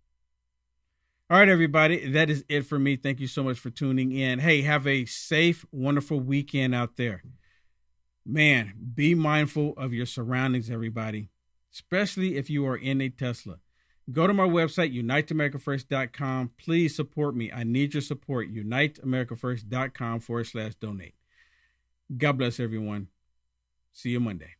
All right, everybody, that is it for me. Thank you so much for tuning in. Hey, have a safe, wonderful weekend out there. Man, be mindful of your surroundings, everybody, especially if you are in a Tesla. Go to my website, uniteamericafirst.com. Please support me. I need your support. uniteamericafirst.com/donate. God bless everyone. See you Monday.